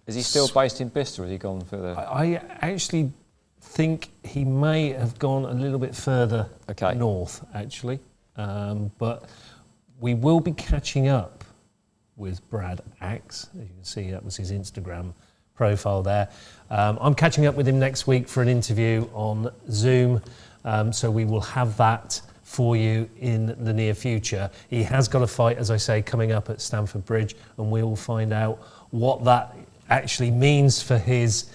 Is he still based in Bicester, or has he gone further? I actually think he may have gone a little bit further north, actually. But we will be catching up with Brad Axe. As you can see, that was his Instagram profile there. I'm catching up with him next week for an interview on Zoom. So we will have that for you in the near future. He has got a fight, as I say, coming up at Stamford Bridge, and we will find out what that actually means for his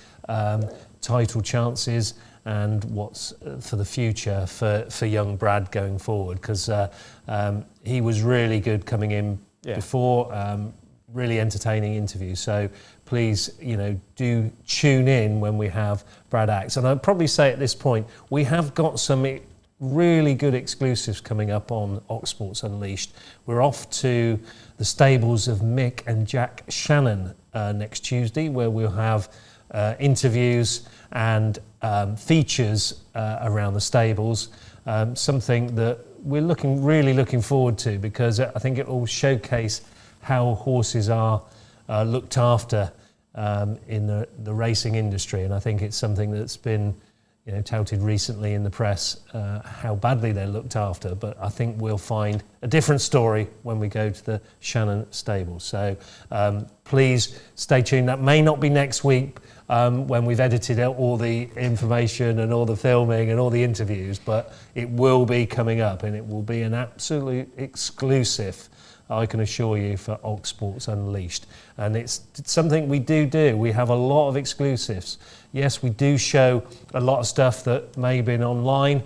title chances and what's for the future for young Brad going forward, because he was really good coming in before, really entertaining interview. So please, do tune in when we have Brad Axe. And I'd probably say at this point, we have got some really good exclusives coming up on Ox Sports Unleashed. We're off to the stables of Mick and Jack Shannon next Tuesday, where we'll have interviews and features around the stables, something that we're really looking forward to, because I think it will showcase how horses are looked after in the racing industry. And I think it's something that's been touted recently in the press, how badly they're looked after, but I think we'll find a different story when we go to the Shannon stable. So please stay tuned. That may not be next week when we've edited out all the information and all the filming and all the interviews, but it will be coming up, and it will be an absolute exclusive, I can assure you, for Ox Sports Unleashed. And it's something we do. We have a lot of exclusives. Yes, we do show a lot of stuff that may have been online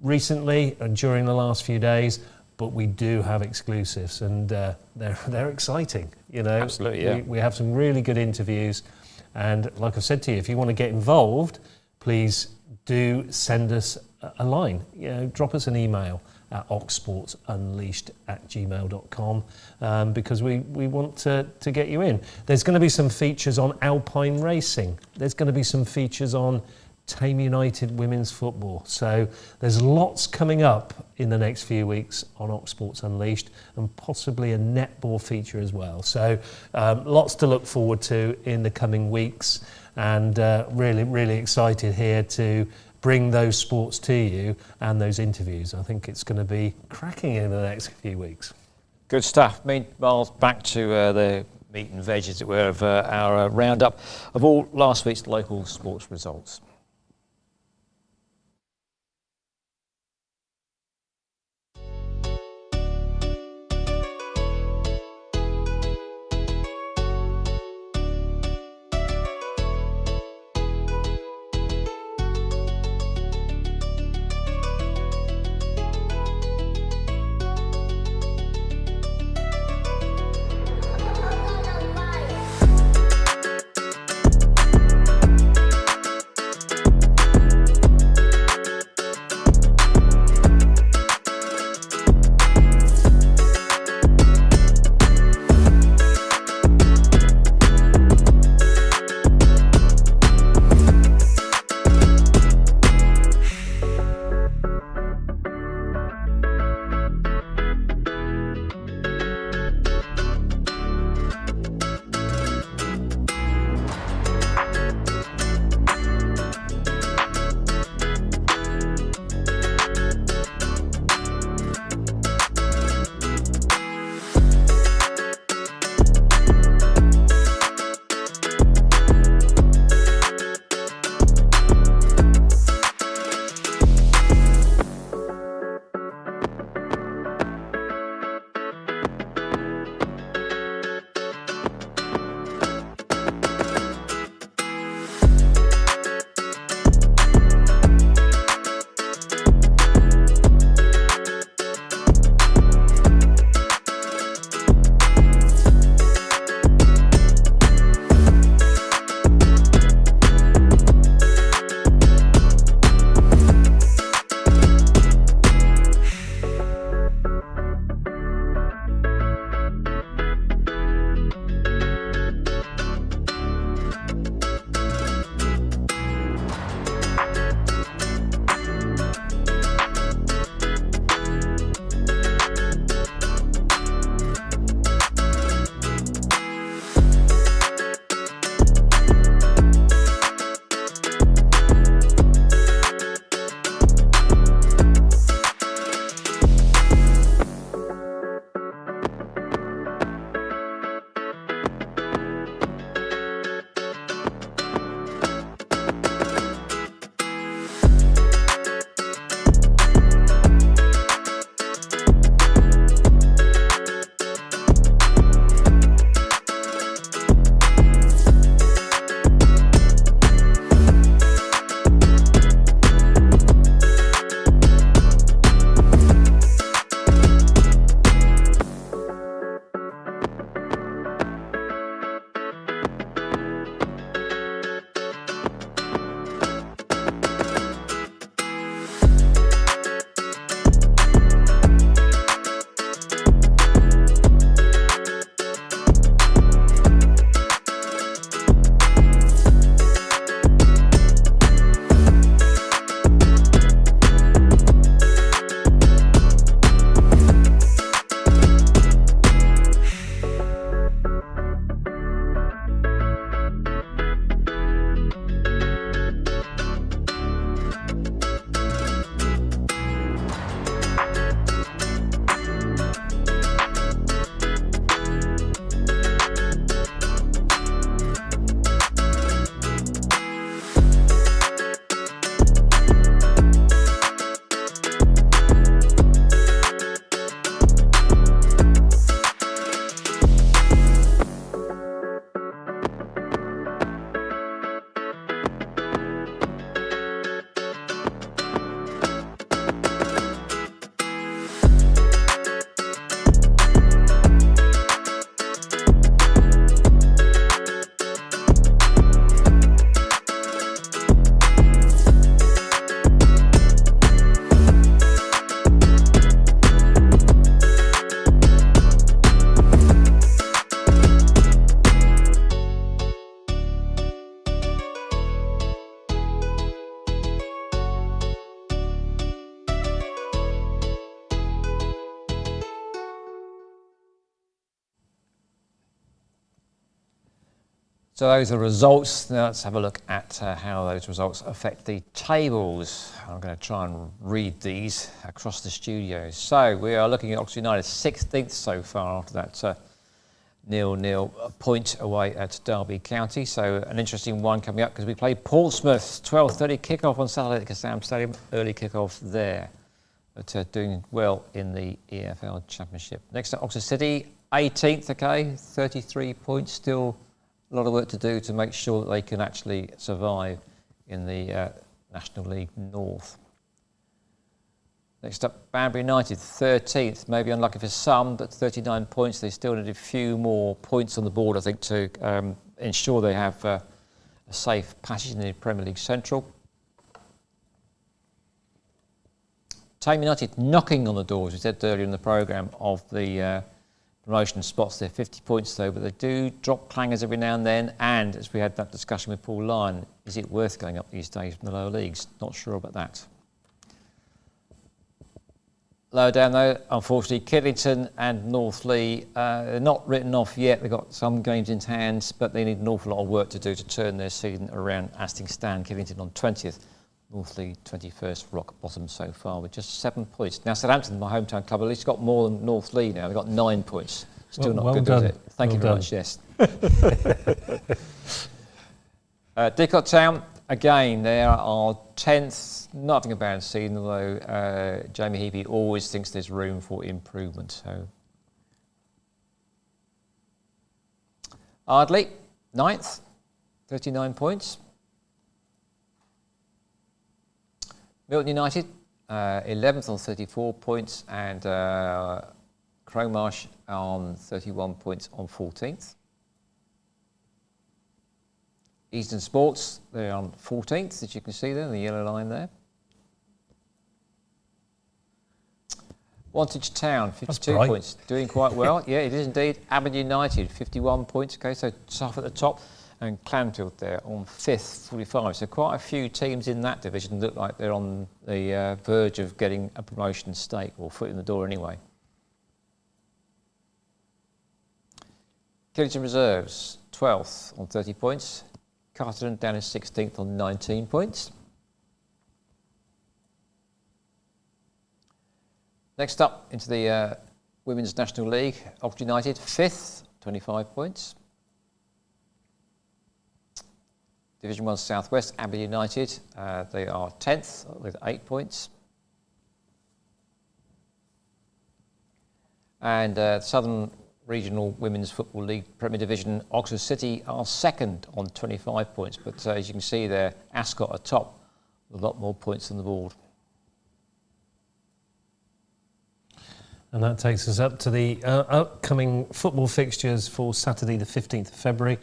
recently and during the last few days, but we do have exclusives, and they're exciting. Absolutely, yeah. We have some really good interviews, and like I've said to you, if you want to get involved, please do send us a line. Drop us an email at oxsportsunleashed@gmail.com, because we want to get you in. There's going to be some features on Alpine racing. There's going to be some features on Tame United women's football. So there's lots coming up in the next few weeks on Ox Sports Unleashed, and possibly a netball feature as well. So lots to look forward to in the coming weeks, and really excited here to bring those sports to you and those interviews. I think it's going to be cracking in the next few weeks. Good stuff. Meanwhile, back to the meat and veg, as it were, of our roundup of all last week's local sports results. So those are the results. Now let's have a look at how those results affect the tables. I'm going to try and read these across the studio. So we are looking at Oxford United 16th so far after that 0-0 point away at Derby County. So an interesting one coming up because we play Portsmouth, 12:30 kickoff on Saturday at Kassam Stadium. Early kickoff there, but doing well in the EFL Championship. Next up, Oxford City, 18th. Okay, 33 points. Still a lot of work to do to make sure that they can actually survive in the National League North. Next up, Banbury United, 13th. Maybe unlucky for some, but 39 points. They still need a few more points on the board, I think, to ensure they have a safe passage in the Premier League Central. Tame United knocking on the doors, we said earlier in the programme, of the promotion spots. They're 50 points though, but they do drop clangers every now and then. And as we had that discussion with Paul Lyon, is it worth going up these days from the lower leagues? Not sure about that. Lower down though, unfortunately, Kidlington and Northley, they're not written off yet. They've got some games in hand, but they need an awful lot of work to do to turn their season around as things stand. Kidlington on 20th, Northley 21st, rock bottom so far with just 7 points. Now Southampton, my hometown club, at least got more than Northley now. They've got 9 points. Still not good, is it? Thank you very much, yes. Didcot Town, again, they are 10th. Nothing a bad season, although Jamie Heapy always thinks there's room for improvement. So, Ardley, 9th, 39 points. Milton United, 11th on 34 points, and Cromarsh on 31 points on 14th. Eastern Sports, they're on 14th, as you can see there, the yellow line there. Wantage Town, 52 points, doing quite well. Yeah, it is indeed. Aberdeen United, 51 points. Okay, so tough at the top. And Clanfield there on 5th, 45. So quite a few teams in that division look like they're on the verge of getting a promotion stake, or foot in the door anyway. Killington Reserves, 12th on 30 points. Carterton down in 16th on 19 points. Next up into the Women's National League, Oxford United, 5th, 25 points. Division 1 South West, Aberdeen United, they are 10th with 8 points. And Southern Regional Women's Football League Premier Division, Oxford City are 2nd on 25 points. But as you can see there, Ascot are top with a lot more points on the board. And that takes us up to the upcoming football fixtures for Saturday the 15th of February.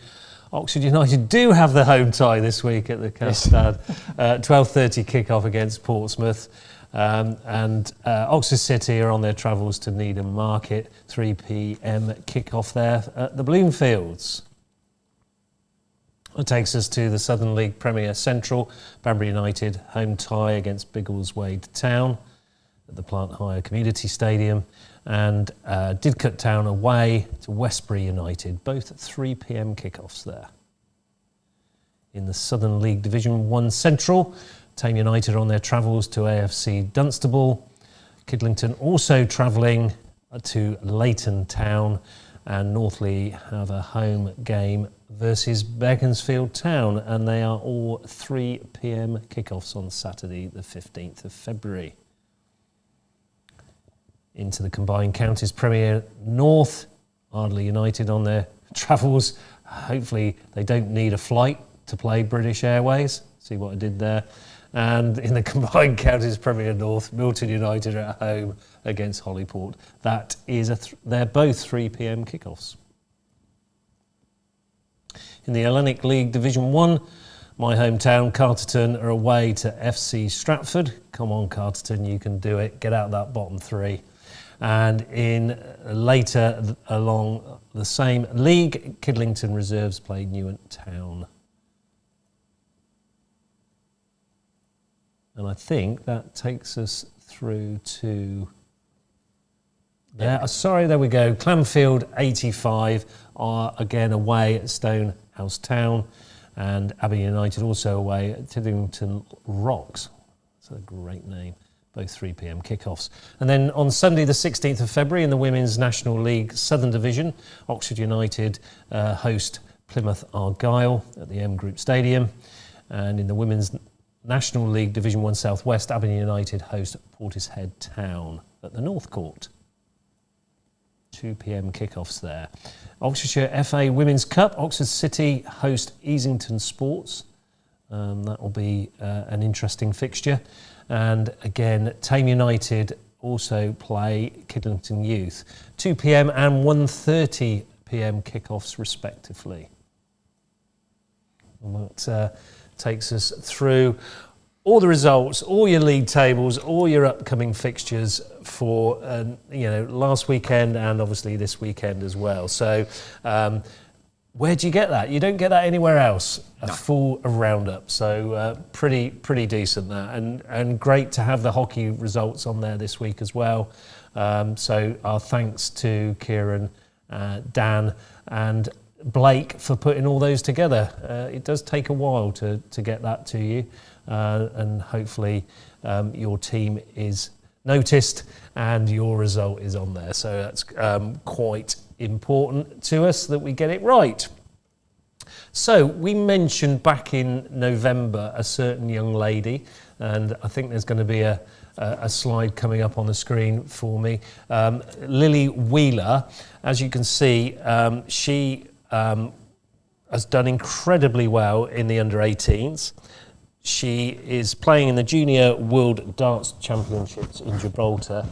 Oxford United do have the home tie this week at the Castad. 12:30 kick-off against Portsmouth. And Oxford City are on their travels to Needham Market. 3 p.m. kick-off there at the Bloomfields. That takes us to the Southern League Premier Central. Banbury United home tie against Biggleswade Town at the Plant Hire Community Stadium, and Didcot Town away to Westbury United, both at 3 p.m. kickoffs there. In the Southern League Division 1 Central, Tame United on their travels to AFC Dunstable. Kidlington also travelling to Leighton Town, and Northley have a home game versus Beaconsfield Town, and they are all 3 p.m. kickoffs on Saturday the 15th of February. Into the Combined Counties Premier North, Ardley United on their travels. Hopefully they don't need a flight to play British Airways. See what I did there. And in the Combined Counties Premier North, Milton United are at home against Hollyport. That is they're both 3 p.m. kickoffs. In the Hellenic League Division 1, my hometown, Carterton, are away to FC Stratford. Come on, Carterton, you can do it. Get out that bottom three. And in later along the same league, Kidlington Reserves play Newent Town. And I think that takes us through to there. Sorry, there we go. Clanfield 85 are again away at Stonehaven House Town, and Aberdeen United also away at Tiddington Rocks. That's a great name. Both 3 p.m. kickoffs. And then on Sunday the 16th of February in the Women's National League Southern Division, Oxford United host Plymouth Argyle at the M Group Stadium. And in the Women's National League Division 1 South West, Aberdeen United host Portishead Town at the North Court. 2 p.m. kickoffs there. Oxfordshire FA Women's Cup, Oxford City host Easington Sports. That will be an interesting fixture. And again, Tame United also play Kidlington Youth. 2 p.m. and 1:30 p.m. kickoffs respectively. And that takes us through all the results, all your league tables, all your upcoming fixtures for last weekend and obviously this weekend as well. So where do you get that? You don't get that anywhere else. A full roundup. So pretty decent that, and great to have the hockey results on there this week as well. So our thanks to Kieren, Dan, and Blake for putting all those together. It does take a while to get that to you, and hopefully your team is noticed and your result is on there. So that's quite important to us that we get it right. So we mentioned back in November a certain young lady, and I think there's going to be a slide coming up on the screen for me. Lily Wheeler, as you can see, she has done incredibly well in the under-18s. She is playing in the Junior World Darts Championships in Gibraltar,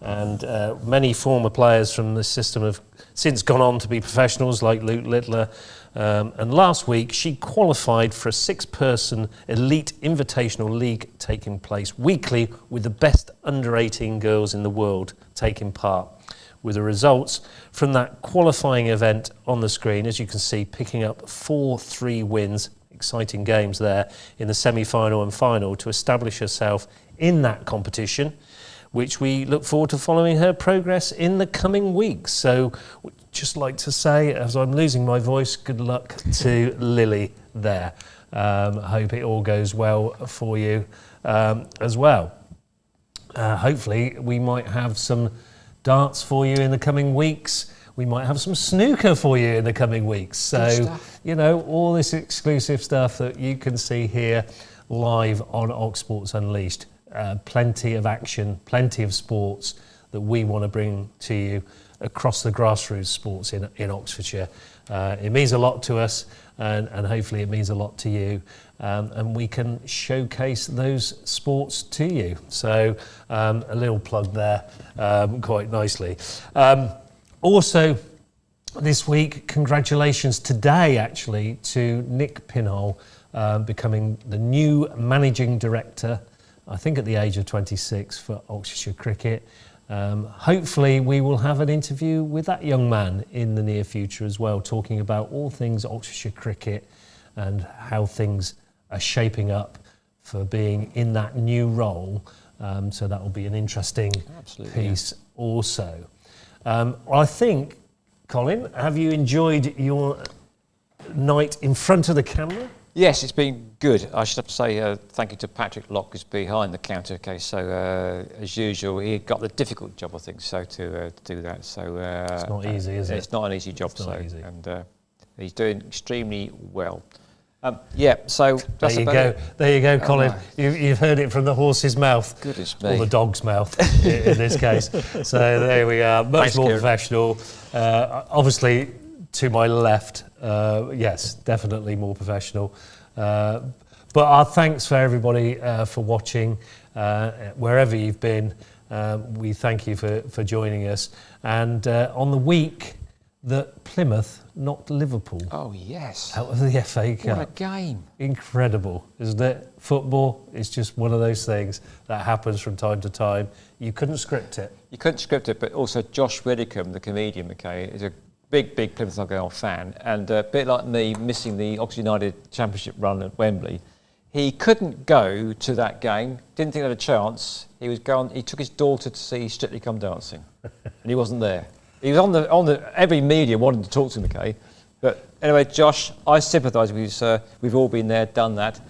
and many former players from the system have since gone on to be professionals, like Luke Littler. And last week, she qualified for a 6-person elite invitational league taking place weekly with the best under-18 girls in the world taking part. With the results from that qualifying event on the screen, as you can see, picking up 4-3 wins, exciting games there in the semi-final and final to establish herself in that competition, which we look forward to following her progress in the coming weeks. So just like to say, as I'm losing my voice, good luck to Lily there. I hope it all goes well for you as well. Hopefully we might have some darts for you in the coming weeks. We might have some snooker for you in the coming weeks. So, all this exclusive stuff that you can see here live on Ox Sports Unleashed. Plenty of action, plenty of sports that we want to bring to you across the grassroots sports in Oxfordshire. It means a lot to us, and hopefully it means a lot to you, and we can showcase those sports to you. So a little plug there, quite nicely. Also this week, congratulations today actually to Nick Pinhole becoming the new managing director, I think at the age of 26, for Oxfordshire Cricket. Hopefully we will have an interview with that young man in the near future as well, talking about all things Oxfordshire Cricket and how things are shaping up for being in that new role. So that will be an interesting piece also. I think, Colin, have you enjoyed your night in front of the camera? Yes, it's been good. I should have to say thank you to Patrick Locke, who's behind the counter. Okay, so as usual, he got the difficult job, I think, so to do that. So it's not easy, is it? It's not an easy job, it's not easy. And he's doing extremely well. So that's there you go. There you go, Colin. You've heard it from the horse's mouth, goodness me, or the dog's mouth in this case. So there we are. Much more professional. Obviously, to my left, yes, definitely more professional. But our thanks for everybody for watching, wherever you've been. We thank you for joining us. And on the week that Plymouth knocked Liverpool. Oh, yes. Out of the FA Cup. What a game. Incredible, isn't it? Football is just one of those things that happens from time to time. You couldn't script it. You couldn't script it, but also Josh Widdicombe, the comedian, is a big Plymouth Argyle fan, and a bit like me missing the Oxford United Championship run at Wembley. He couldn't go to that game, didn't think he had a chance. He took his daughter to see Strictly Come Dancing, and he wasn't there. He was on the every media wanted to talk to him, But anyway, Josh, I sympathise with you, sir. We've all been there, done that.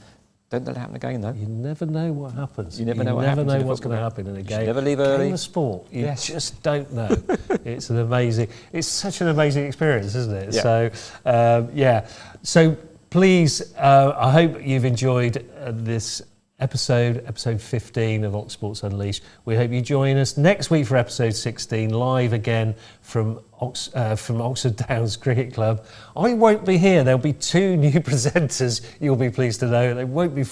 Don't let it happen again, though. You never know what happens. You never know what's going to happen in a game. Never leave early. Game of sport. You just don't know. It's such an amazing experience, isn't it? Yeah. So, So please, I hope you've enjoyed this episode 15 of Oxsports Unleashed. We hope you join us next week for episode 16, live again from Oxford Downs Cricket Club. I won't be here. There'll be 2 new presenters, you'll be pleased to know. They won't be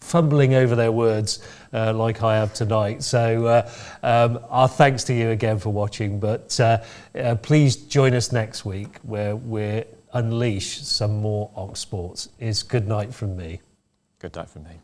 fumbling over their words like I have tonight. So our thanks to you again for watching, but please join us next week where we'll unleash some more Ox Sports. It's good night from me. Good night from me.